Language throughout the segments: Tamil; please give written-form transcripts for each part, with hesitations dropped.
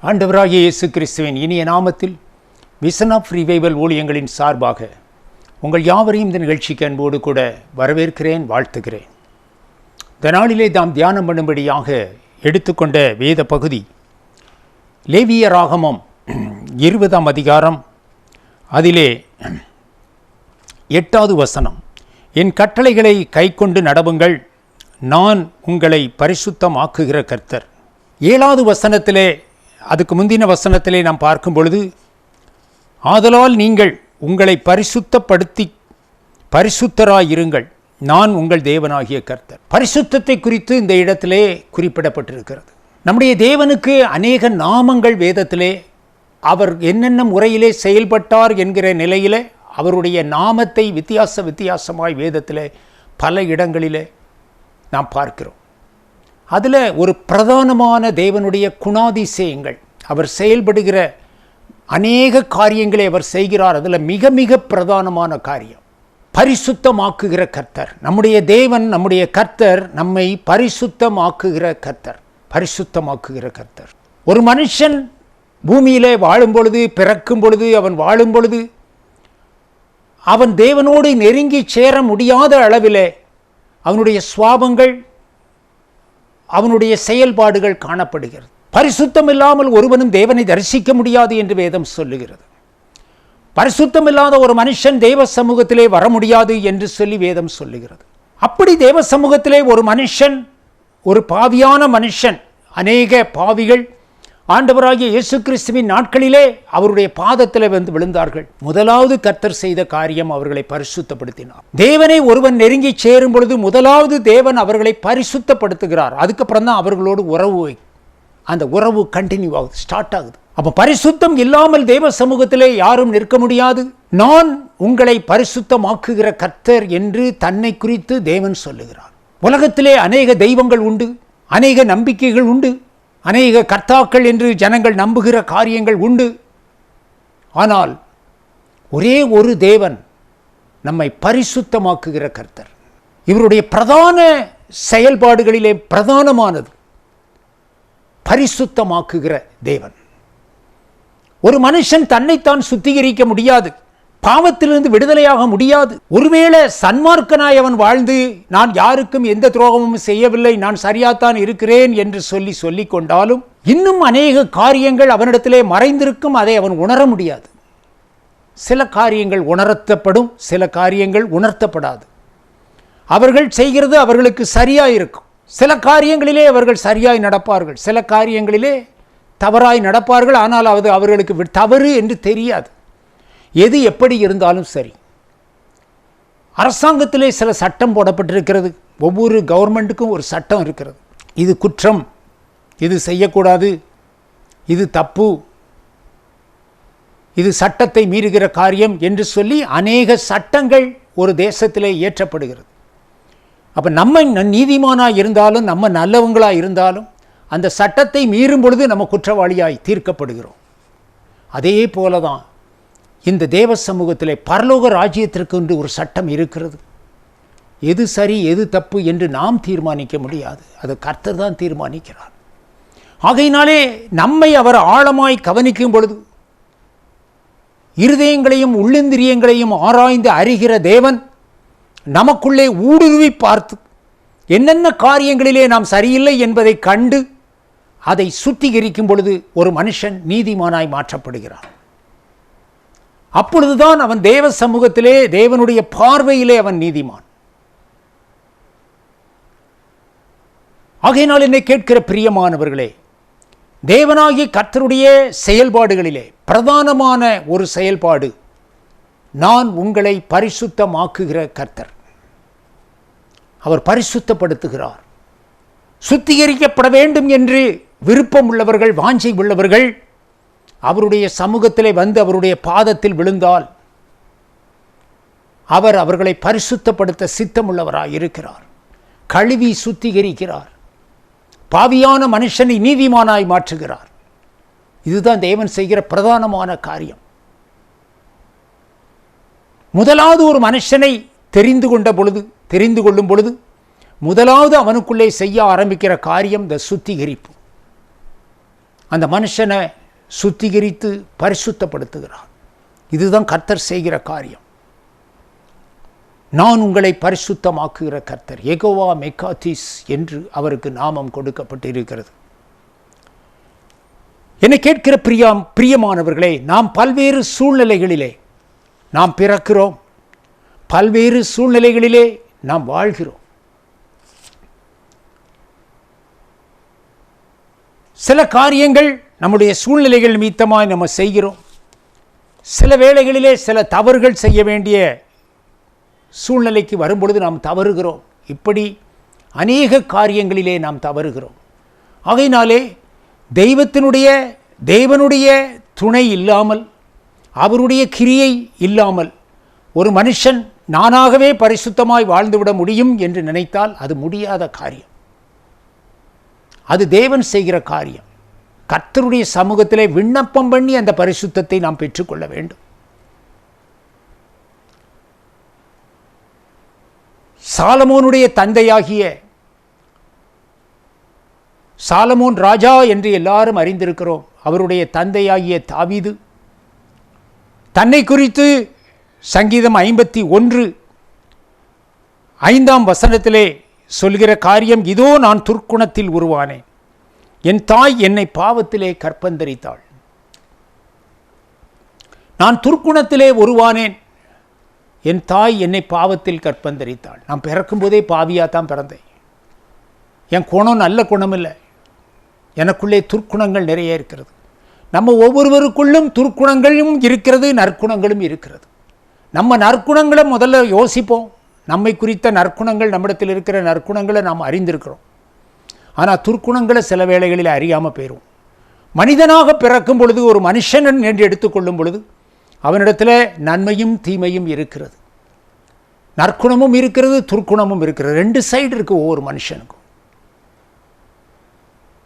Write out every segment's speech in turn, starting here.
ஆண்டவராகிய இயேசு கிறிஸ்துவின் இனிய நாமத்தில் விசன் ஆஃப் ரிவைவல் ஊழியங்களின் சார்பாக உங்கள் யாவரையும் இந்த நிகழ்ச்சிக்கு அன்போடு கூட வரவேற்கிறேன், வாழ்த்துகிறேன். இந்த நாளிலே தாம் தியானம் பண்ணும்படியாக எடுத்துக்கொண்ட வேத பகுதி லேவியராகமம் 20ஆம் அதிகாரம், அதிலே 8வது வசனம். என் கட்டளைகளை கைக்கொண்டு நடவுங்கள், நான் உங்களை பரிசுத்தமாக்குகிற கர்த்தர். 7வது வசனத்திலே, அதுக்கு முந்தின வசனத்திலே நாம் பார்க்கும் பொழுது, ஆதலால் நீங்கள் உங்களை பரிசுத்தப்படுத்தி பரிசுத்தராயிருங்கள், நான் உங்கள் தேவனாகிய கர்த்தர். பரிசுத்தத்தை குறித்து இந்த இடத்திலே குறிப்பிடப்பட்டிருக்கிறது. நம்முடைய தேவனுக்கு அநேக நாமங்கள் வேதத்திலே, அவர் என்னென்ன முறையிலே செயல்பட்டார் என்கிற நிலையிலே அவருடைய நாமத்தை வித்தியாசமாய் வேதத்திலே பல இடங்களிலே நாம் பார்க்கிறோம். அதில் ஒரு பிரதானமான தேவனுடைய குணாதிசயங்கள், அவர் செயல்படுகிற அநேக காரியங்களை அவர் செய்கிறார். அதில் மிக மிக பிரதானமான காரியம் பரிசுத்தமாக்குகிற கர்த்தர். நம்முடைய தேவன், நம்முடைய கர்த்தர் நம்மை பரிசுத்தமாக்குகிற கர்த்தர். பரிசுத்தமாக்குகிற கர்த்தர். ஒரு மனுஷன் பூமியிலே வாழும் பொழுது, பிறக்கும் பொழுது, அவன் வாழும் பொழுது, அவன் தேவனோடு நெருங்கி சேர முடியாத அளவிலே அவனுடைய சுவாபங்கள், அவனுடைய செயல்பாடுகள் காணப்படுகிறது. பரிசுத்தம் இல்லாமல் ஒருவனும் தேவனை தரிசிக்க முடியாது என்று வேதம் சொல்லுகிறது. பரிசுத்தம் இல்லாத ஒரு மனுஷன் தேவ சமூகத்திலே வர முடியாது என்று சொல்லி வேதம் சொல்லுகிறது. அப்படி தேவ சமூகத்திலே ஒரு மனுஷன், ஒரு பாவியான மனுஷன், அநேக பாவிகள் ஆண்டவராகிய இயேசு கிறிஸ்துவின் நாட்களிலே அவருடைய பாதத்தில் வந்து விழுந்தார்கள். முதலாவது கர்த்தர் செய்த காரியம் அவர்களை பரிசுத்தப்படுத்தினார். தேவனை ஒருவன் நெருங்கி சேரும் பொழுது முதலாவது தேவன் அவர்களை பரிசுத்தப்படுத்துகிறார். அதுக்கப்புறம் தான் அவர்களோடு அந்த உறவு கண்டினியூ ஆகுது, ஸ்டார்ட் ஆகுது. அப்போ பரிசுத்தம் இல்லாமல் தேவ சமூகத்திலே யாரும் நிற்க முடியாது. நான் உங்களை பரிசுத்தமாக்குகிற கர்த்தர் என்று தன்னை குறித்து தேவன் சொல்லுகிறார். உலகத்திலே அநேக தெய்வங்கள் உண்டு, அநேக நம்பிக்கைகள் உண்டு, அநேக கர்த்தாக்கள் என்று ஜனங்கள் நம்புகிற காரியங்கள் உண்டு. ஆனால் ஒரே ஒரு தேவன் நம்மை பரிசுத்தமாக்குகிற கர்த்தர். இவருடைய பிரதான செயல்பாடுகளிலே பிரதானமானது பரிசுத்தமாக்குகிற தேவன். ஒரு மனுஷன் தன்னைத்தான் சுத்திகரிக்க முடியாது, பாவத்திலிருந்து விடுதலையாக முடியாது. ஒருவேளை சன்மார்க்கனாய் அவன் வாழ்ந்து, நான் யாருக்கும் எந்த துரோகமும் செய்யவில்லை, நான் சரியாத்தான் இருக்கிறேன் என்று சொல்லிக் கொண்டாலும் இன்னும் அநேக காரியங்கள் அவனிடத்திலே மறைந்திருக்கும். அதை அவன் உணர முடியாது. சில காரியங்கள் உணர்த்தப்படும், சில காரியங்கள் உணர்த்தப்படாது. அவர்கள் செய்கிறது அவர்களுக்கு சரியாக இருக்கும். சில காரியங்களிலே அவர்கள் சரியாய் நடப்பார்கள், சில காரியங்களிலே தவறாய் நடப்பார்கள். ஆனால் அது அவர்களுக்கு தவறு என்று தெரியாது. எது எப்படி இருந்தாலும் சரி, அரசாங்கத்திலே சில சட்டம் போடப்பட்டிருக்கிறது. ஒவ்வொரு கவர்மெண்ட்டுக்கும் ஒரு சட்டம் இருக்கிறது. இது குற்றம், இது செய்யக்கூடாது, இது தப்பு, இது சட்டத்தை மீறுகிற காரியம் என்று சொல்லி அநேக சட்டங்கள் ஒரு தேசத்திலே இயற்றப்படுகிறது. அப்போ நம்ம நீதிமானாக இருந்தாலும், நம்ம நல்லவங்களாக இருந்தாலும், அந்த சட்டத்தை மீறும் பொழுது நம்ம குற்றவாளியாய் தீர்க்கப்படுகிறோம். அதே போல தான் இந்த தேவ சமூகத்திலே பரலோக ராஜ்யத்திற்கு என்று ஒரு சட்டம் இருக்கிறது. எது சரி எது தப்பு என்று நாம் தீர்மானிக்க முடியாது, அது கர்த்தர் தான் தீர்மானிக்கிறார். ஆகையினாலே நம்மை அவர் ஆழமாய் கவனிக்கும் பொழுது, இருதயங்களையும் உள்ளிந்திரியங்களையும் ஆராய்ந்து அறிகிற தேவன் நமக்குள்ளே ஊடுருவி பார்த்து என்னென்ன காரியங்களிலே நாம் சரியில்லை என்பதை கண்டு அதை சுத்திகரிக்கும் பொழுது ஒரு மனுஷன் நீதிமானாய் மாற்றப்படுகிறான். அப்பொழுதுதான் அவன் தேவ சமூகத்திலே, தேவனுடைய பார்வையிலே அவன் நீதிமான். ஆகையினால் என்னை கேட்கிற பிரியமானவர்களே, தேவனாகிய கர்த்தருடைய செயல்பாடுகளிலே பிரதானமான ஒரு செயல்பாடு, நான் உங்களை பரிசுத்தமாக்குகிற கர்த்தர். அவர் பரிசுத்தப்படுத்துகிறார். சுத்திகரிக்கப்பட வேண்டும் என்று விருப்பம் உள்ளவர்கள், வாஞ்சை உள்ளவர்கள் அவருடைய சமூகத்திலே வந்து அவருடைய பாதத்தில் விழுந்தால் அவர் அவர்களை பரிசுத்தப்படுத்த சித்தமுள்ளவராய் இருக்கிறார். கழுவி சுத்திகரிக்கிறார். பாவியான மனுஷனை நீதிமானாய் மாற்றுகிறார். இதுதான் தேவன் செய்கிற பிரதானமான காரியம். முதலாவது ஒரு மனுஷனை தெரிந்து கொள்ளும் பொழுது முதலாவது அவனுக்குள்ளே செய்ய ஆரம்பிக்கிற காரியம் இந்த சுத்திகரிப்பு. அந்த மனுஷனை சுத்திகரித்து பரிசுத்தப்படுத்துகிறார். இதுதான் கர்த்தர் செய்கிற காரியம். நான் உங்களை பரிசுத்தமாக்குகிற கர்த்தர், யெகோவா மெக்காதீஸ் என்று அவருக்கு நாமம் கொடுக்கப்பட்டிருக்கிறது. என்னை கேட்கிற பிரியமானவர்களே, நாம் பல்வேறு சூழ்நிலைகளிலே நாம் பிறக்கிறோம், பல்வேறு சூழ்நிலைகளிலே நாம் வாழ்கிறோம். சில காரியங்கள் நம்முடைய சூழ்நிலைகள் நிமித்தமாய் நம்ம செய்கிறோம். சில வேளைகளிலே சில தவறுகள் செய்ய வேண்டிய சூழ்நிலைக்கு வரும்பொழுது நாம் தவறுகிறோம். இப்படி அநேக காரியங்களிலே நாம் தவறுகிறோம். ஆகையினாலே தேவனுடைய துணை இல்லாமல், அவருடைய கிரியை இல்லாமல் ஒரு மனுஷன் நானாகவே பரிசுத்தமாய் வாழ்ந்துவிட முடியும் என்று நினைத்தால் அது முடியாத காரியம். அது தேவன் செய்கிற காரியம். கர்த்தருடைய சமூகத்திலே விண்ணப்பம் பண்ணி அந்த பரிசுத்தத்தை நாம் பெற்றுக்கொள்ள வேண்டும். சாலமோனுடைய தந்தையாகிய சாலமோன் ராஜா என்று எல்லாரும் அறிந்திருக்கிறோம். அவருடைய தந்தையாகிய தாவீது தன்னை குறித்து சங்கீதம் 51:5 சொல்கிற காரியம், இதோ நான் துர்க்குணத்தில் உருவானேன், என் தாய் என்னை பாவத்திலே கற்பந்தரித்தாள். நான் துர்க்குணத்திலே உருவானேன், என் தாய் என்னை பாவத்தில் கற்பந்தரித்தாள். நான் பிறக்கும்போதே பாவியாக தான் பிறந்தேன். என் குணம் நல்ல குணம் இல்லை, எனக்குள்ளே துர்க்குணங்கள் நிறைய இருக்கிறது. நம்ம ஒவ்வொருவருக்குள்ளும் துர்க்குணங்களும் இருக்கிறது, நற்குணங்களும் இருக்கிறது. நம்ம நற்குணங்களை முதல்ல யோசிப்போம். நம்மை குறித்த நற்குணங்கள், நம்மிடத்தில் இருக்கிற நற்குணங்களை நாம் அறிந்திருக்கிறோம். ஆனால் துர்க்குணங்களை சில வேளைகளில் அறியாமல் போயிடும். மனிதனாக பிறக்கும் பொழுது, ஒரு மனுஷன் என்று எடுத்துக்கொள்ளும் பொழுது, அவனிடத்தில் நன்மையும் தீமையும் இருக்கிறது, நற்குணமும் இருக்கிறது, துர்க்குணமும் இருக்கிறது. 2 சைடு இருக்குது ஒவ்வொரு மனுஷனுக்கும்.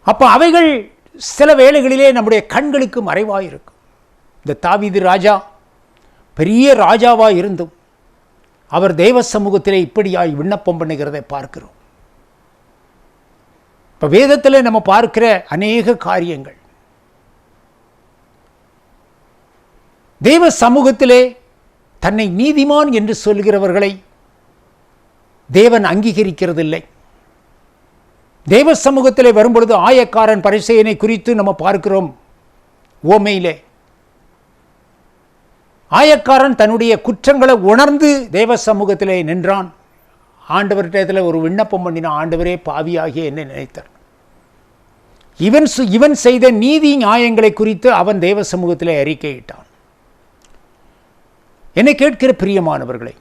அப்போ அவைகள் சில வேளைகளிலே நம்முடைய கண்களுக்கு மறைவாக இருக்கும். இந்த தாவீது ராஜா பெரிய ராஜாவாக இருந்தும் அவர் தேவ சமூகத்திலே இப்படியாய் விண்ணப்பம் பண்ணுகிறதை பார்க்கிறோம். இப்போ வேதத்தில் நம்ம பார்க்கிற அநேக காரியங்கள் தேவ சமூகத்திலே தன்னை நீதிமான் என்று சொல்கிறவர்களை தேவன் அங்கீகரிக்கிறதில்லை. தேவ சமூகத்திலே வரும்பொழுது ஆயக்காரன் பரிசேயனை குறித்து நம்ம பார்க்கிறோம். ஓமையிலே ஆயக்காரன் தன்னுடைய குற்றங்களை உணர்ந்து தேவ சமூகத்திலே நின்றான். ஆண்டவர்கிட்ட ஒரு விண்ணப்பம் பண்ணின, ஆண்டவரே பாவியாகிய என்னை நினைத்தார். இவன் செய்த நீதி நியாயங்களை குறித்து அவன் தேவ சமூகத்திலே அறிக்கையிட்டான். என்னை கேட்கிற பிரியமானவர்களே,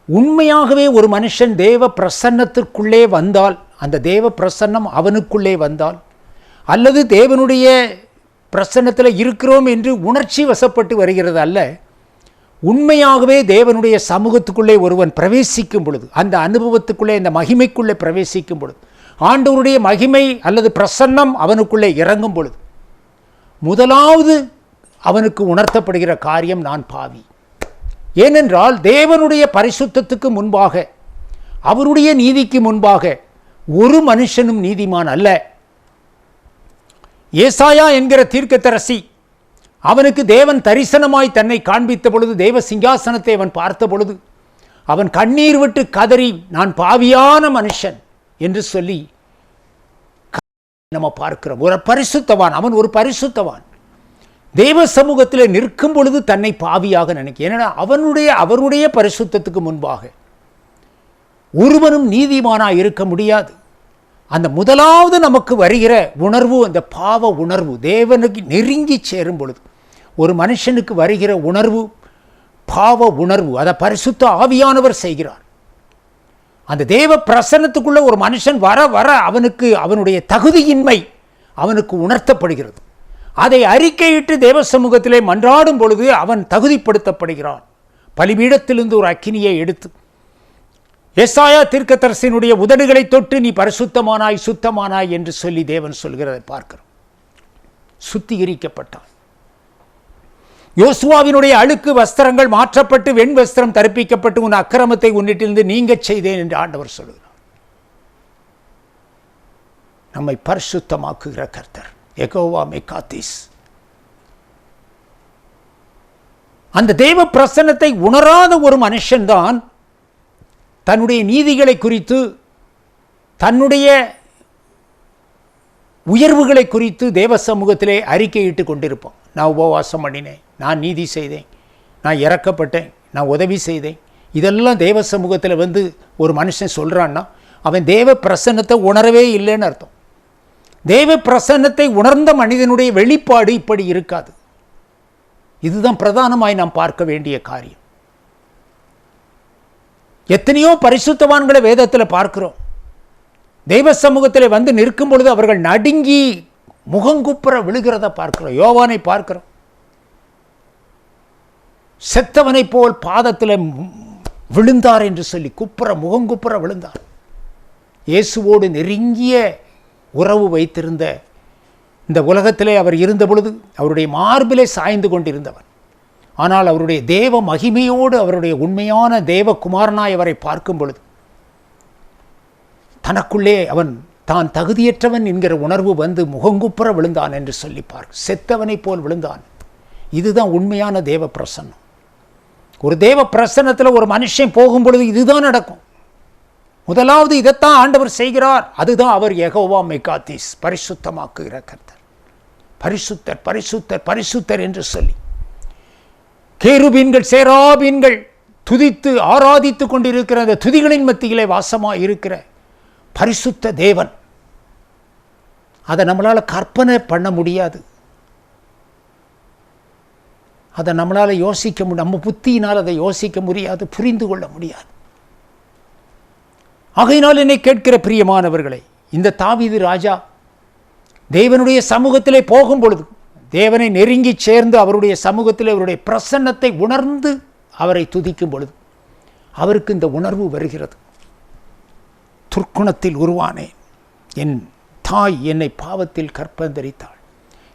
உண்மையாகவே ஒரு மனுஷன் தேவ பிரசன்னத்திற்குள்ளே வந்தால், அந்த தேவ பிரசன்னம் அவனுக்குள்ளே வந்தால், அல்லது தேவனுடைய பிரசன்னத்தில் இருக்கிறோம் என்று உணர்ச்சி வசப்பட்டு வருகிறது அல்ல, உண்மையாகவே தேவனுடைய சமூகத்துக்குள்ளே ஒருவன் பிரவேசிக்கும் பொழுது, அந்த அனுபவத்துக்குள்ளே, இந்த மகிமைக்குள்ளே பிரவேசிக்கும் பொழுது, ஆண்டவருடைய மகிமை அல்லது பிரசன்னம் அவனுக்குள்ளே இறங்கும் பொழுது, முதலாவது அவனுக்கு உணர்த்தப்படுகிற காரியம், நான் பாவி. ஏனென்றால் தேவனுடைய பரிசுத்தத்துக்கு முன்பாக, அவருடைய நீதிக்கு முன்பாக ஒரு மனுஷனும் நீதிமான் அல்ல. ஏசாயா என்கிற தீர்க்கதரிசி, அவனுக்கு தேவன் தரிசனமாய் தன்னை காண்பித்த பொழுது, தேவ சிங்காசனத்தை அவன் பார்த்த பொழுது, அவன் கண்ணீர் விட்டு கதறி, நான் பாவியான மனுஷன் என்று சொல்லி நம்ம பார்க்கிறோம். ஒரு பரிசுத்தவான், அவன் ஒரு பரிசுத்தவான். தேவ சமூகத்தில் நிற்கும் பொழுது தன்னை பாவியாக நினைக்க. ஏன்னா அவருடைய பரிசுத்தத்துக்கு முன்பாக ஒருவனும் நீதிமானாக இருக்க முடியாது. அந்த முதலாவது நமக்கு வருகிற உணர்வு, அந்த பாவ உணர்வு, தேவனுக்கு நெருங்கி சேரும் பொழுது ஒரு மனுஷனுக்கு வருகிற உணர்வு பாவ உணர்வு. அதை பரிசுத்த ஆவியானவர் செய்கிறார். அந்த தேவ பிரசன்னத்துக்குள்ள ஒரு மனுஷன் வர வர அவனுக்கு அவனுடைய தகுதியின்மை அவனுக்கு உணர்த்தப்படுகிறது. அதை அறிக்கையிட்டு தேவ சமூகத்திலே மன்றாடும் பொழுது அவன் தகுதிப்படுத்தப்படுகிறான். பலிபீடத்திலிருந்து ஒரு அக்கினியை எடுத்து ஏசாயா தீர்க்கதரிசியினுடைய உதடுகளை தொட்டு, நீ பரிசுத்தமானாய் சுத்தமானாய் என்று சொல்லி தேவன் சொல்கிறதை பார்க்கிறோம். சுத்திகரிக்கப்பட்டான். யோசுவாவினுடைய அழுக்கு வஸ்திரங்கள் மாற்றப்பட்டு வெண் வஸ்திரம் தரிப்பிக்கப்பட்டு, உன் அக்கிரமத்தை உன்னிட்டிலிருந்து நீங்கச் செய்தேன் என்று ஆண்டவர் சொல்கிறார். நம்மை பரிசுத்தமாக்குகிற கர்த்தர். யெகோவா மெக்காத்திஸ். அந்த தேவ பிரசன்னத்தை உணராத ஒரு மனுஷன்தான் தன்னுடைய நீதிகளை குறித்து, தன்னுடைய உயர்வுகளை குறித்து தேவ சமூகத்திலே அறிக்கையிட்டு கொண்டிருப்பான். நான் உபவாசம் பண்ணினேன், நான் நீதி செய்தேன், நான் இறக்கப்பட்டேன், நான் உதவி செய்தேன். இதெல்லாம் தேவ சமூகத்தில் ஒரு மனுஷன் சொல்கிறான்னா அவன் தேவ பிரசன்னத்தை உணரவே இல்லைன்னு அர்த்தம். தேவ பிரசன்னத்தை உணர்ந்த மனிதனுடைய வெளிப்பாடு இப்படி இருக்காது. இதுதான் பிரதானமாய் நாம் பார்க்க வேண்டிய காரியம். எத்தனையோ பரிசுத்தவான்களை வேதத்தில் பார்க்கிறோம். தெய்வ சமூகத்தில் நிற்கும் பொழுது அவர்கள் நடுங்கி முகங்குப்புற விழுகிறத பார்க்கிறோம். யோவானை பார்க்கிறோம், செத்தவனை போல் பாதத்தில் விழுந்தார் என்று சொல்லி முகங்குப்புற விழுந்தார். இயேசுவோடு நெருங்கிய உறவு வைத்திருந்த இந்த உலகத்திலே அவர் இருந்த பொழுது அவருடைய மார்பிலே சாய்ந்து கொண்டிருந்தவர். ஆனால் அவருடைய தேவ மகிமையோடு அவருடைய உண்மையான தேவகுமாரனாய் அவரை பார்க்கும் பொழுது தனக்குள்ளே அவன் தான் தகுதியற்றவன் என்கிற உணர்வு முகங்குப்புற விழுந்தான் என்று சொல்லி செத்தவனை போல் விழுந்தான். இதுதான் உண்மையான தேவ பிரசன்னம். ஒரு தேவ பிரசன்னத்தில் ஒரு மனுஷன் போகும் பொழுது இதுதான் நடக்கும். முதலாவது இதைத்தான் ஆண்டவர் செய்கிறார். அதுதான் அவர் யெகோவா மெக்காத்திஸ், பரிசுத்தமாக்குகிற கர்த்தர். பரிசுத்தர் பரிசுத்தர் பரிசுத்தர் என்று சொல்லி கேருபீன்கள் சேராபீன்கள் துதித்து ஆராதித்து கொண்டிருக்கிற அந்த துதிகளின் மத்தியிலே வாசமாக இருக்கிற பரிசுத்த தேவன். அதை நம்மளால் கற்பனை பண்ண முடியாது, அதை நம்மளால் யோசிக்க முடியும், நம்ம புத்தியினால் அதை யோசிக்க முடியாது, புரிந்து கொள்ள முடியாது. ஆகையினால் என்னை கேட்கிற பிரியமானவர்களை, இந்த தாவீது ராஜா தேவனுடைய சமூகத்திலே போகும் பொழுது, தேவனை நெருங்கி சேர்ந்து அவருடைய சமூகத்தில் அவருடைய பிரசன்னத்தை உணர்ந்து அவரை துதிக்கும் பொழுது அவருக்கு இந்த உணர்வு வருகிறது. துர்க்குணத்தில் உருவானேன், என் தாய் என்னை பாவத்தில் கற்பந்தரித்தாள்.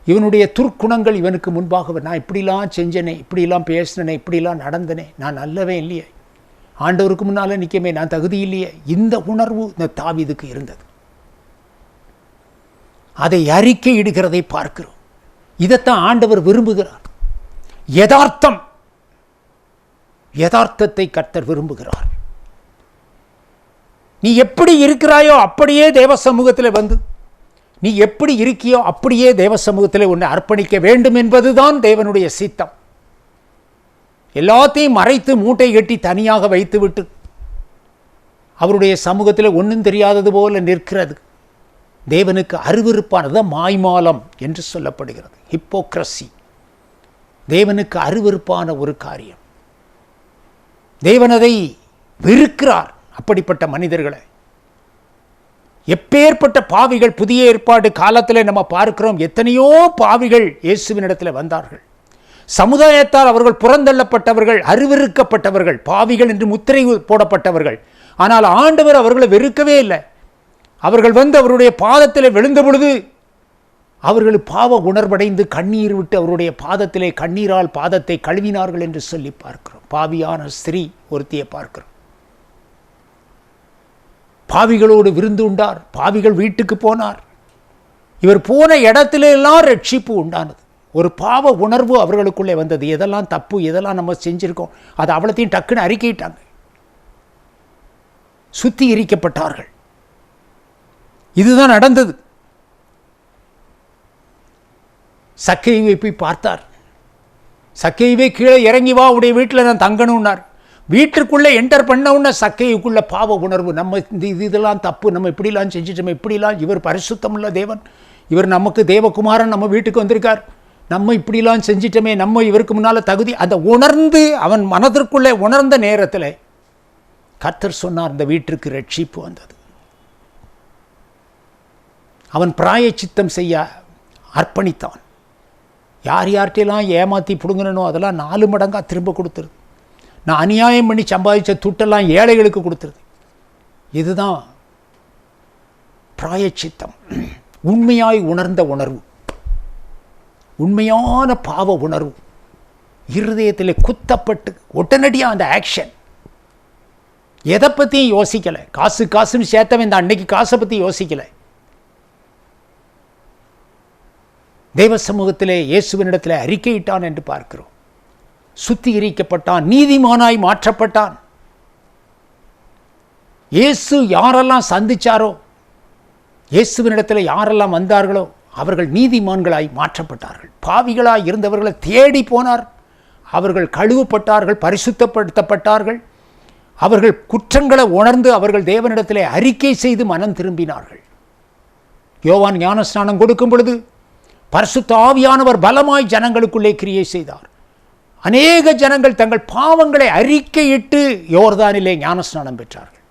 இவனுடைய துர்க்குணங்கள் இவனுக்கு முன்பாக, நான் இப்படிலாம் செஞ்சனே, இப்படிலாம் பேசினேனே, இப்படிலாம் நடந்தனே, நான் நல்லவே இல்லையே, ஆண்டவருக்கு முன்னால் நிற்கமே, நான் தகுதி இல்லையே. இந்த உணர்வு இந்த தாவீதுக்கு இருந்தது. அதை அறிக்கை இடுகிறதை பார்க்கிறோம். இதைத்தான் ஆண்டவர் விரும்புகிறார். யதார்த்தம், யதார்த்தத்தை கர்த்தர் விரும்புகிறார். நீ எப்படி இருக்கிறாயோ அப்படியே தேவ சமூகத்தில் நீ எப்படி இருக்கியோ அப்படியே தேவ சமூகத்தில் உன்னை அர்ப்பணிக்க வேண்டும் என்பதுதான் தேவனுடைய சித்தம். எல்லாத்தையும் மறைத்து மூட்டை கட்டி தனியாக வைத்துவிட்டு அவருடைய சமூகத்தில் ஒன்றும் தெரியாதது போல நிற்கிறது தேவனுக்கு அருவருப்பானது மாய்மாலம் என்று சொல்லப்படுகிறது. ஹிப்போக்ரசி, தேவனுக்கு அருவருப்பான ஒரு காரியம். தேவன் அதை வெறுக்கிறார். அப்படிப்பட்ட மனிதர்களை, எப்பேற்பட்ட பாவிகள் புதிய ஏற்பாடு காலத்தில் நம்ம பார்க்கிறோம். எத்தனையோ பாவிகள் இயேசுவினிடத்தில் வந்தார்கள். சமுதாயத்தால் அவர்கள் புறந்தள்ளப்பட்டவர்கள், அருவருக்கப்பட்டவர்கள், பாவிகள் என்று முத்திரை போடப்பட்டவர்கள். ஆனால் ஆண்டவர் அவர்களை வெறுக்கவே இல்லை. அவர்கள் அவருடைய பாதத்தில் விழுந்த பொழுது அவர்கள் பாவ உணர்வடைந்து கண்ணீர் விட்டு அவருடைய பாதத்திலே கண்ணீரால் பாதத்தை கழுவினார்கள் என்று சொல்லி பார்க்கிறோம். பாவியான ஸ்திரீ ஒருத்தியை பார்க்கிறோம். பாவிகளோடு விருந்து உண்டார், பாவிகள் வீட்டுக்கு போனார். இவர் போன இடத்திலெல்லாம் ரட்சிப்பு உண்டானது. ஒரு பாவ உணர்வு அவர்களுக்குள்ளே வந்தது. எதெல்லாம் தப்பு, எதெல்லாம் நம்ம செஞ்சிருக்கோம், அதை அவ்வளத்தையும் டக்குன்னு அறிக்கையிட்டாங்க. சுத்திகரிக்கப்பட்டார்கள். இதுதான் நடந்தது. சக்கேயுவை போய் பார்த்தார். சக்கேயுவே கீழே இறங்கி வா, உடைய வீட்டில் நான் தங்கணும்னார். வீட்டுக்குள்ளே என்டர் பண்ண உடனே சக்கேயுக்குள்ள பாவ உணர்வு. நம்ம இதெல்லாம் தப்பு, நம்ம இப்படிலாம் செஞ்சிட்டோம், இப்படிலாம், இவர் பரிசுத்தமுள்ள தேவன், இவர் நமக்கு தேவகுமாரன் நம்ம வீட்டுக்கு வந்திருக்கார், நம்ம இப்படிலாம் செஞ்சிட்டோமே, நம்ம இவருக்கு முன்னால் தகுதி, அதை உணர்ந்து அவன் மனதிற்குள்ளே உணர்ந்த நேரத்தில் கர்த்தர் சொன்னார், இந்த வீட்டிற்கு ரட்சிப்பு வந்தது. அவன் பிராயச்சித்தம் செய்ய அர்ப்பணித்தான். யார் யார்கிட்டையெல்லாம் ஏமாற்றி பிடுங்கணும் அதெல்லாம் 4 மடங்காக திரும்ப கொடுத்துருது. நான் அநியாயம் பண்ணி சம்பாதிச்ச துட்டெல்லாம் ஏழைகளுக்கு கொடுத்துருது. இதுதான் பிராயச்சித்தம். உண்மையாய் உணர்ந்த உணர்வு, உண்மையான பாவ உணர்வு இருதயத்தில் குத்தப்பட்டு உடனடியாக அந்த ஆக்ஷன். எதை பற்றியும் யோசிக்கலை. காசுன்னு சேர்த்தவன் இந்த அன்னைக்கு காசை பற்றி யோசிக்கலை. தேவ சமூகத்திலே இயேசுவினிடத்திலே அறிக்கையிட்டான் என்று பார்க்கிறோம். சுத்திகரிக்கப்பட்டான், நீதிமானாய் மாற்றப்பட்டான். இயேசு யாரெல்லாம் சந்திச்சாரோ, இயேசுவினிடத்தில் யாரெல்லாம் வந்தார்களோ அவர்கள் நீதிமான்களாய் மாற்றப்பட்டார்கள். பாவிகளாய் இருந்தவர்களை தேடி போனார். அவர்கள் கழுவப்பட்டார்கள், பரிசுத்தப்படுத்தப்பட்டார்கள். அவர்கள் குற்றங்களை உணர்ந்து அவர்கள் தேவனிடத்திலே அறிக்கை செய்து மனம் திரும்பினார்கள். யோவான் ஞானஸ்நானம் கொடுக்கும் பொழுது பரிசுத்த ஆவியானவர் பலமாய் ஜனங்களுக்குள்ளே கிரியை செய்தார். அநேக ஜனங்கள் தங்கள் பாவங்களை அறிக்கையிட்டு யோர்தானிலே ஞானஸ்நானம் பெற்றார்கள்.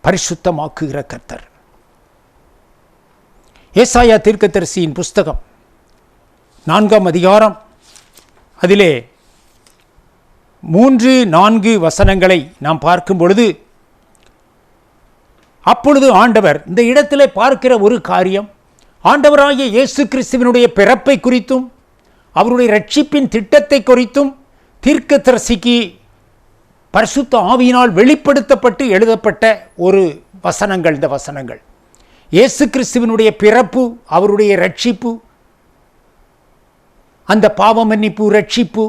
பரிசுத்தமாக்குகிற கர்த்தர். ஏசாயா தீர்க்கதரிசியின் புஸ்தகம் 4ஆம் அதிகாரம், அதிலே 3-4 வசனங்களை நாம் பார்க்கும் பொழுது, அப்பொழுது ஆண்டவர் இந்த இடத்திலே பார்க்கிற ஒரு காரியம், ஆண்டவராகிய இயேசு கிறிஸ்துவினுடைய பிறப்பை குறித்தும் அவருடைய ரட்சிப்பின் திட்டத்தை குறித்தும் தீர்க்கதரிசிக்கு பரிசுத்த ஆவியினால் வெளிப்படுத்தப்பட்டு எழுதப்பட்ட ஒரு வசனங்கள். இந்த வசனங்கள் இயேசு கிறிஸ்துவினுடைய பிறப்பு, அவருடைய ரட்சிப்பு, அந்த பாவ மன்னிப்பு, ரட்சிப்பு,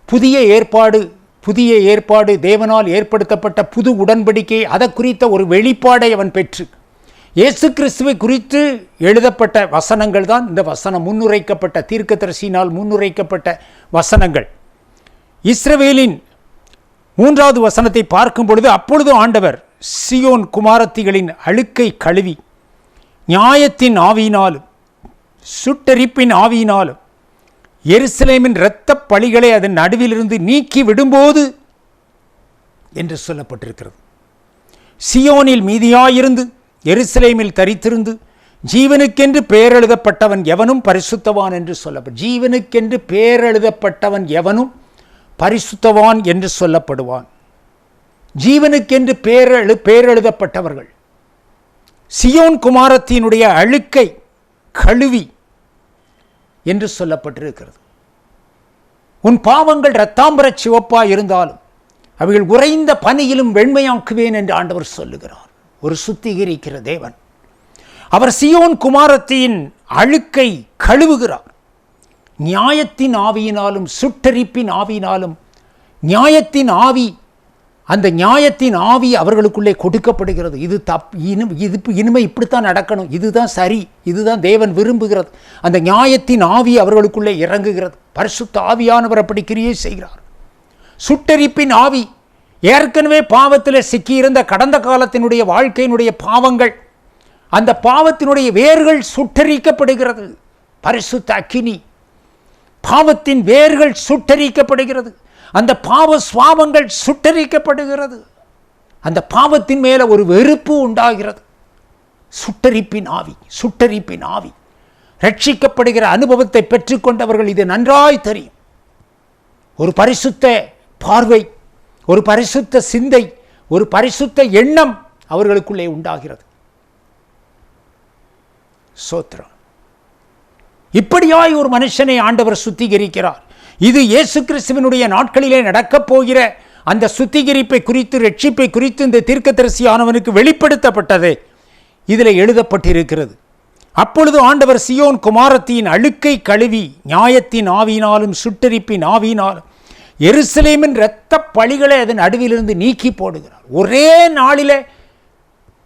புதிய ஏற்பாடு தேவனால் ஏற்படுத்தப்பட்ட புது உடன்படிக்கை, அதை குறித்த ஒரு வெளிப்பாடை அவன் பெற்று இயேசு கிறிஸ்துவை குறித்து எழுதப்பட்ட வசனங்கள் தான் இந்த வசனம். முன்னுரைக்கப்பட்ட தீர்க்கதரிசியினால் முன்னுரைக்கப்பட்ட வசனங்கள். இஸ்ரவேலின் 3வது வசனத்தை பார்க்கும் பொழுது, அப்பொழுது ஆண்டவர் சியோன் குமாரத்திகளின் அழுக்கை கழுவி நியாயத்தின் ஆவியினாலும் சுட்டரிப்பின் ஆவியினாலும் எருசலேமின் இரத்த பழிகளை அதன் நடுவிலிருந்து நீக்கி விடும்போது என்று சொல்லப்பட்டிருக்கிறது. சியோனில் மீதியாயிருந்து எருசலேமில் தரித்திருந்து ஜீவனுக்கென்று பெயரெழுதப்பட்டவன் எவனும் பரிசுத்தவான் என்று சொல்லப்படும். ஜீவனுக்கென்று பெயரெழுதப்பட்டவன் எவனும் பரிசுத்தவான் என்று சொல்லப்படுவான். ஜீவனுக்கென்று பெயரெழுதப்பட்டவர்கள் சியோன் குமாரத்தினுடைய அழுக்கை கழுவி என்று சொல்லப்பட்டிருக்கிறது. உன் பாவங்கள் இரத்தாம்பர சிவப்பாய் இருந்தாலும் அவைகள் உறைந்த பனியிலும் வெண்மையாக்குவேன் என்று ஆண்டவர் சொல்லுகிறார். ஒரு சுத்திகரிக்கிற தேவன். அவர் சியோன் குமாரத்தின் அழுக்கை கழுவுகிறார். நியாயத்தின் ஆவியினாலும் சுட்டரிப்பின் ஆவியினாலும். நியாயத்தின் ஆவி, அந்த நியாயத்தின் ஆவி அவர்களுக்குள்ளே கொடுக்கப்படுகிறது. இது இனிமே இப்படித்தான் நடக்கணும், இதுதான் சரி, இதுதான் தேவன் விரும்புகிறது. அந்த நியாயத்தின் ஆவி அவர்களுக்குள்ளே இறங்குகிறது. பரிசுத்த ஆவியானவர் அப்படி கிரியை செய்கிறார். சுட்டரிப்பின் ஆவி, ஏற்கனவே பாவத்தில் சிக்கியிருந்த கடந்த காலத்தினுடைய வாழ்க்கையினுடைய பாவங்கள், அந்த பாவத்தினுடைய வேர்கள் சுட்டரிக்கப்படுகிறது. பரிசுத்த அக்கினி, பாவத்தின் வேர்கள் சுட்டரிக்கப்படுகிறது. அந்த பாவ சுவாபங்கள் சுட்டரிக்கப்படுகிறது. அந்த பாவத்தின் மேல ஒரு வெறுப்பு உண்டாகிறது. சுட்டரிப்பின் ஆவி, சுட்டரிப்பின் ஆவி. ரட்சிக்கப்படுகிற அனுபவத்தை பெற்றுக்கொண்டவர்கள் இது நன்றாய் தெரியும். ஒரு பரிசுத்த பார்வை, ஒரு பரிசுத்த சிந்தை, ஒரு பரிசுத்த எண்ணம் அவர்களுக்குள்ளே உண்டாகிறது. சோத்ரம். இப்படியாய் ஒரு மனுஷனை ஆண்டவர் சுத்திகரிக்கிறார். இது இயேசு கிறிஸ்துவினுடைய நாட்களிலே நடக்கப் போகிற அந்த சுத்திகரிப்பை குறித்து, ரட்சிப்பை குறித்து இந்த தீர்க்கதரிசியானவனுக்கு வெளிப்படுத்தப்பட்டது இதில் எழுதப்பட்டிருக்கிறது. அப்பொழுது ஆண்டவர் சியோன் குமாரத்தின் அழுக்கை கழுவி நியாயத்தின் ஆவியினாலும் சுட்டரிப்பின் ஆவியினாலும் எருசலேமின் இரத்த பழிகளை அதன் நடுவிலிருந்து நீக்கி போடுகிறார். ஒரே நாளிலே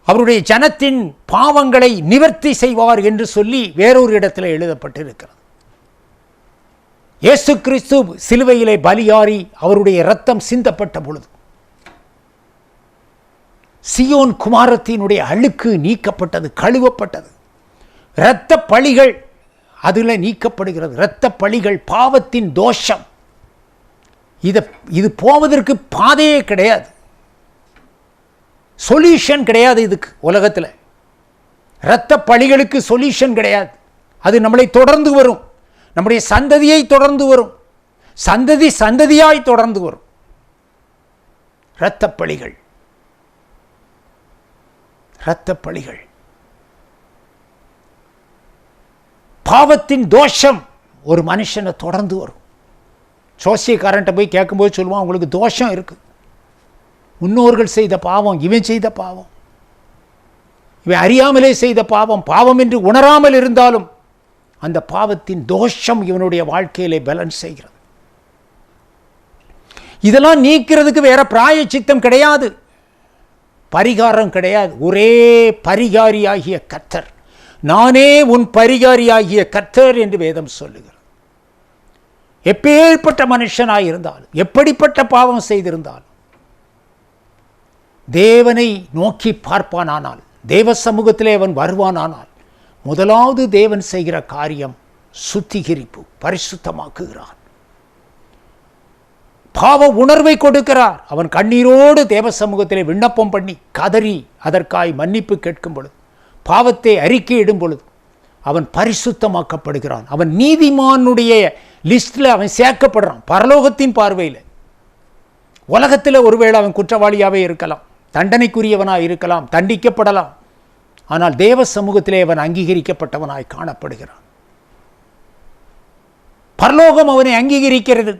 அவருடைய ஜனத்தின் பாவங்களை நிவர்த்தி செய்வார் என்று சொல்லி வேறொரு இடத்தில் எழுதப்பட்டிருக்கிறது. இயேசு கிறிஸ்து சிலுவையிலே பலியாறி அவருடைய இரத்தம் சிந்தப்பட்ட பொழுது சியோன் குமாரத்தினுடைய அழுக்கு நீக்கப்பட்டது, கழுவப்பட்டது. இரத்த பழிகள் அதில் நீக்கப்படுகிறது. இரத்த பழிகள், பாவத்தின் தோஷம், இது போவதற்கு பாதையே கிடையாது, சொல்யூஷன் கிடையாது. இதுக்கு உலகத்தில் இரத்த பழிகளுக்கு சொல்யூஷன் கிடையாது. அது நம்மளை தொடர்ந்து வரும், நம்முடைய சந்ததியை தொடர்ந்து வரும், சந்ததி சந்ததியாய் தொடர்ந்து வரும். இரத்த பழிகள், இரத்த பழிகள், பாவத்தின் தோஷம் ஒரு மனுஷனை தொடர்ந்து வரும். சோசியக்காரன்ட்ட போய் கேட்கும்போது சொல்லுவான், உங்களுக்கு தோஷம் இருக்கு, முன்னோர்கள் செய்த பாவம், இவன் செய்த பாவம், இவன் அறியாமலே செய்த பாவம் என்று உணராமல் இருந்தாலும் அந்த பாவத்தின் தோஷம் இவனுடைய வாழ்க்கையிலே பேலன்ஸ் செய்கிறது. இதெல்லாம் நீக்கிறதுக்கு வேற பிராயச்சித்தம் கிடையாது, பரிகாரம் கிடையாது. ஒரே பரிகாரியாகிய கர்த்தர், நானே உன் பரிகாரியாகிய கர்த்தர் என்று வேதம் சொல்லுகிறது. எப்பேற்பட்ட மனுஷனாயிருந்தாலும், எப்படிப்பட்ட பாவம் செய்திருந்தாலும் தேவனை நோக்கி பார்ப்பானானால், தேவ சமூகத்திலே அவன் வருவானானால், முதலாவது தேவன் செய்கிற காரியம் சுத்திகரிப்பு, பரிசுத்தமாக்குகிறார். பாவ உணர்வை கொடுக்கிறார். அவன் கண்ணீரோடு தேவ சமூகத்திலே விண்ணப்பம் பண்ணி கதறி அதற்காய் மன்னிப்பு கேட்கும் பொழுது, பாவத்தை அறிக்கையிடும் பொழுது அவன் பரிசுத்தமாக்கப்படுகிறான். அவன் நீதிமானுடைய லிஸ்டில் அவன் சேர்க்கப்படுறான். பரலோகத்தின் பார்வையில் உலகத்தில் ஒருவேளை அவன் குற்றவாளியாகவே இருக்கலாம், தண்டனைக்குரியவனாய் இருக்கலாம், தண்டிக்கப்படலாம். ஆனால் தேவ சமூகத்திலே அவன் அங்கீகரிக்கப்பட்டவனாய் காணப்படுகிறான். பரலோகம் அவனை அங்கீகரிக்கிறது.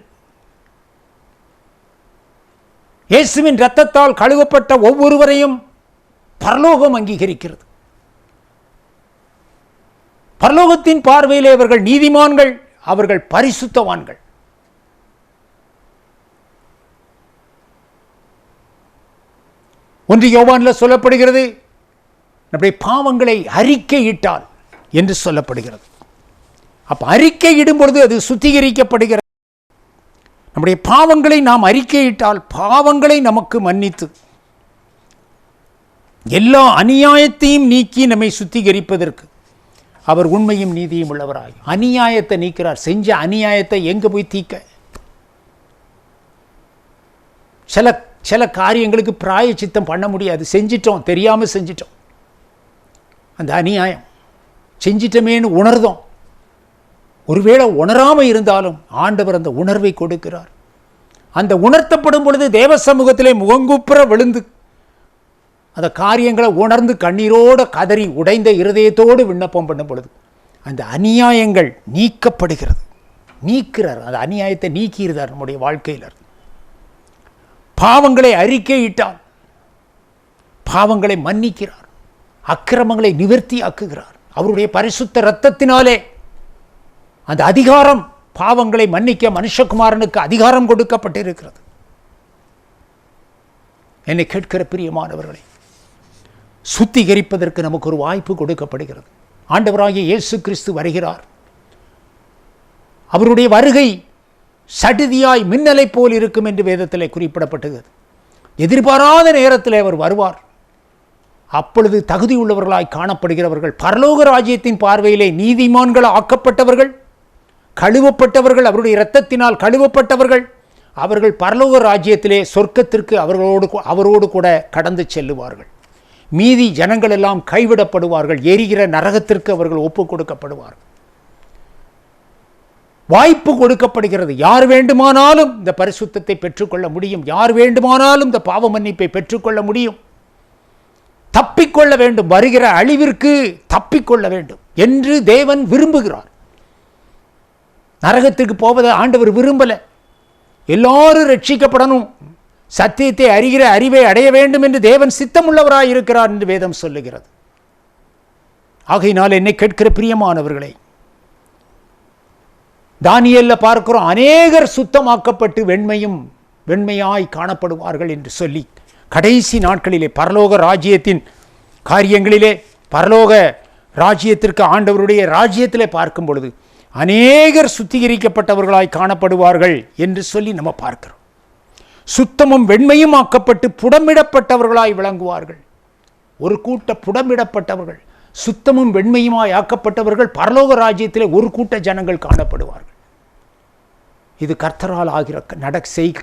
இயேசுவின் இரத்தத்தால் கழுவப்பட்ட ஒவ்வொருவரையும் பரலோகம் அங்கீகரிக்கிறது. பரலோகத்தின் பார்வையிலே அவர்கள் நீதிமான்கள், அவர்கள் பரிசுத்தவான்கள். ஒன்று யோவானில் சொல்லப்படுகிறது, நம்முடைய பாவங்களை அறிக்கையிட்டால் என்று சொல்லப்படுகிறது. அப்ப அறிக்கையிடும் பொழுது அது சுத்திகரிக்கப்படுகிறது. நம்முடைய பாவங்களை நாம் அறிக்கையிட்டால் பாவங்களை நமக்கு மன்னித்து எல்லா அநியாயத்தையும் நீக்கி நம்மை சுத்திகரிப்பதற்கு அவர் உண்மையும் நீதியும் உள்ளவராய் அநியாயத்தை நீக்கிறார். செஞ்ச அநியாயத்தை எங்க போய் தீக்க? சில காரியங்களுக்கு பிராயச்சித்தம் பண்ண முடியாது. செஞ்சிட்டோம், தெரியாம செஞ்சிட்டோம், அந்த அநியாயம் செஞ்சிட்டமேன்னு உணர்ந்தோம். ஒருவேளை உணராமல் இருந்தாலும் ஆண்டவர் அந்த உணர்வை கொடுக்கிறார். அந்த உணர்த்தப்படும் பொழுது தேவ சமூகத்திலே முகங்குப்புற விழுந்து அந்த காரியங்களை உணர்ந்து கண்ணீரோடு கதறி உடைந்த இருதயத்தோடு விண்ணப்பம் பண்ணும் பொழுது அந்த அநியாயங்கள் நீக்கப்படுகிறது. நீக்கிறார், அந்த அநியாயத்தை நீக்கிறார். நம்முடைய வாழ்க்கையில் பாவங்களை அறிக்கையிட்டால் பாவங்களை மன்னிக்கிறார், அக்கிரமங்களை நிவர்த்தி ஆக்குகிறார். அவருடைய பரிசுத்த இரத்தத்தினாலே அந்த அதிகாரம், பாவங்களை மன்னிக்க மனுஷகுமாரனுக்கு அதிகாரம் கொடுக்கப்பட்டிருக்கிறது. என்னை கேட்கிற பிரியமானவர்களை, சுத்திகரிப்பதற்கு நமக்கு ஒரு வாய்ப்பு கொடுக்கப்படுகிறது. ஆண்டவராகிய இயேசு கிறிஸ்து வருகிறார். அவருடைய வருகை சடுதியாய் மின்னலை போல் இருக்கும் என்று வேதத்திலே குறிப்பிடப்பட்டது. எதிர்பாராத நேரத்தில் அவர் வருவார். அப்பொழுது தகுதியுள்ளவர்களாய் காணப்படுகிறவர்கள், பரலோக ராஜ்யத்தின் பார்வையிலே நீதிமான்கள் ஆக்கப்பட்டவர்கள், கழுவப்பட்டவர்கள், அவருடைய இரத்தத்தினால் கழுவப்பட்டவர்கள், அவர்கள் பரலோக ராஜ்யத்திலே சொர்க்கத்திற்கு அவரோடு கூட கடந்து செல்லுவார்கள். மீதி ஜனங்கள் எல்லாம் கைவிடப்படுவார்கள். எரிகிற நரகத்திற்கு அவர்கள் ஒப்புக் கொடுக்கப்படுவார்கள். வாய்ப்பு கொடுக்கப்படுகிறது. யார் வேண்டுமானாலும் இந்த பரிசுத்தத்தை பெற்றுக்கொள்ள முடியும். யார் வேண்டுமானாலும் இந்த பாவ மன்னிப்பை பெற்றுக்கொள்ள முடியும். தப்பிக்கொள்ள வேண்டும், வருகிற அழிவிற்கு தப்பிக்கொள்ள வேண்டும் என்று தேவன் விரும்புகிறார். நரகத்திற்கு போவதை ஆண்டவர் விரும்பல. எல்லாரும் ரட்சிக்கப்படணும், சத்தியத்தை அறிகிற அறிவை அடைய வேண்டும் என்று தேவன் சித்தமுள்ளவராய் இருக்கிறார் என்று வேதம் சொல்லுகிறது. ஆகையினால் என்னை கேட்கிற பிரியமானவர்களை, தானியேலில் பார்க்கிறோம், அநேகர் சுத்தமாக்கப்பட்டு வெண்மையாய் காணப்படுவார்கள் என்று சொல்லி கடைசி நாட்களிலே பரலோக ராஜ்யத்தின் காரியங்களிலே, பரலோக ராஜ்யத்திற்கு ஆண்டவருடைய ராஜ்யத்திலே பார்க்கும் பொழுது அநேகர் சுத்திகரிக்கப்பட்டவர்களாய் காணப்படுவார்கள் என்று சொல்லி நம்ம பார்க்கிறோம். சுத்தமும் வெண்மையும் ஆக்கப்பட்டு புடமிடப்பட்டவர்களாய் விளங்குவார்கள். ஒரு கூட்ட புடமிடப்பட்டவர்கள், சுத்தமும் வெண்மையுமாய் ஆக்கப்பட்டவர்கள் பரலோக ராஜ்யத்திலே ஒரு கூட்ட ஜனங்கள் காணப்படுவார்கள். இது கர்த்தரால் ஆகிற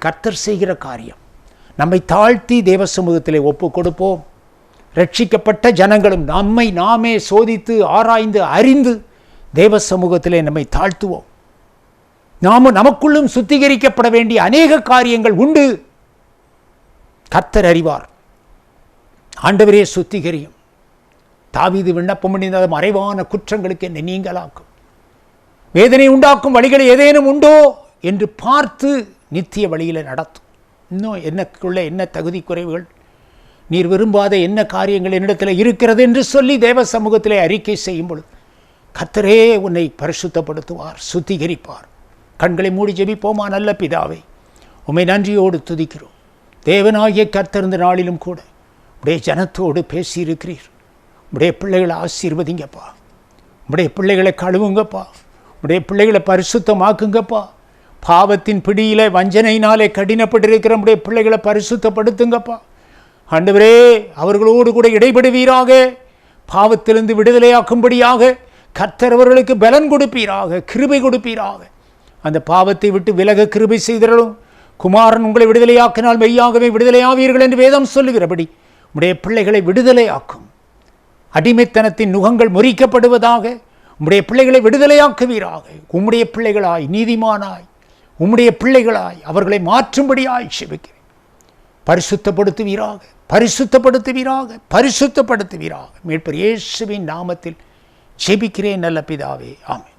கர்த்தர் செய்கிற காரியம். நம்மை தாழ்த்தி தேவ சமூகத்திலே ஒப்பு கொடுப்போம். ரட்சிக்கப்பட்ட ஜனங்களும் நம்மை நாமே சோதித்து ஆராய்ந்து அறிந்து தேவ சமூகத்திலே நம்மை தாழ்த்துவோம். நமக்குள்ளும் சுத்திகரிக்கப்பட வேண்டிய அநேக காரியங்கள் உண்டு. கர்த்தர் அறிவார். ஆண்டவரே சுத்திகரியும். தாவீது விண்ணப்பம் பண்ணின மறைவான குற்றங்களுக்கு என்னை நீங்களாக்கும், வேதனை உண்டாக்கும் வழிகள் ஏதேனும் உண்டோ என்று பார்த்து நித்திய வழியில் நடத்தும். இன்னும் எனக்குள்ள என்ன தகுதி குறைவுகள், நீர் விரும்பாத என்ன காரியங்கள் என்னிடத்தில் இருக்கிறது என்று சொல்லி தேவ சமூகத்திலே அறிக்கை செய்யும் பொழுது கர்த்தரே உன்னை பரிசுத்தப்படுத்துவார், சுத்திகரிப்பார். கண்களை மூடி ஜெபிப்போமா. நல்ல பிதாவே, உம்மை நன்றியோடு துதிக்கிறோம். தேவனாகிய கர்த்தர் இந்த நாளிலும் கூட உடைய ஜனத்தோடு பேசியிருக்கிறீர். உடைய பிள்ளைகளை ஆசீர்வதிங்கப்பா. உடைய பிள்ளைகளை கழுவுங்கப்பா. உடைய பிள்ளைகளை பரிசுத்தமாக்குங்கப்பா. பாவத்தின் பிடியில வஞ்சனையினாலே கடினப்பட்டிருக்கிற உடைய பிள்ளைகளை பரிசுத்தப்படுத்துங்கப்பா. ஆண்டவரே, அவர்களோடு கூட இடைபடுவீராக. பாவத்திலிருந்து விடுதலையாக்கும்படியாக கர்த்தர் அவர்களுக்கு பலன் கொடுப்பீராக, கிருபை கொடுப்பீராக. அந்த பாவத்தை விட்டு விலக கிருபை செய்தரலும். குமாரன் உங்களை விடுதலையாக்கினால் மெய்யாகவே விடுதலையாவீர்கள் என்று வேதம் சொல்லுகிறபடி உடைய பிள்ளைகளை விடுதலையாக்கும். அடிமைத்தனத்தின் நுகங்கள் முறிக்கப்படுவதாக. உம்முடைய பிள்ளைகளை விடுதலையாக்குவீராக. உம்முடைய பிள்ளைகளாய், நீதிமானாய், உம்முடைய பிள்ளைகளாய் அவர்களை மாற்றும்படியாய் செபிக்கிறேன். பரிசுத்தப்படுத்துவீராக, பரிசுத்தப்படுத்துவீராக, பரிசுத்தப்படுத்துவீராக. மீட்பர் இயேசுவின் நாமத்தில் செபிக்கிறேன் நல்ல பிதாவே, ஆமென்.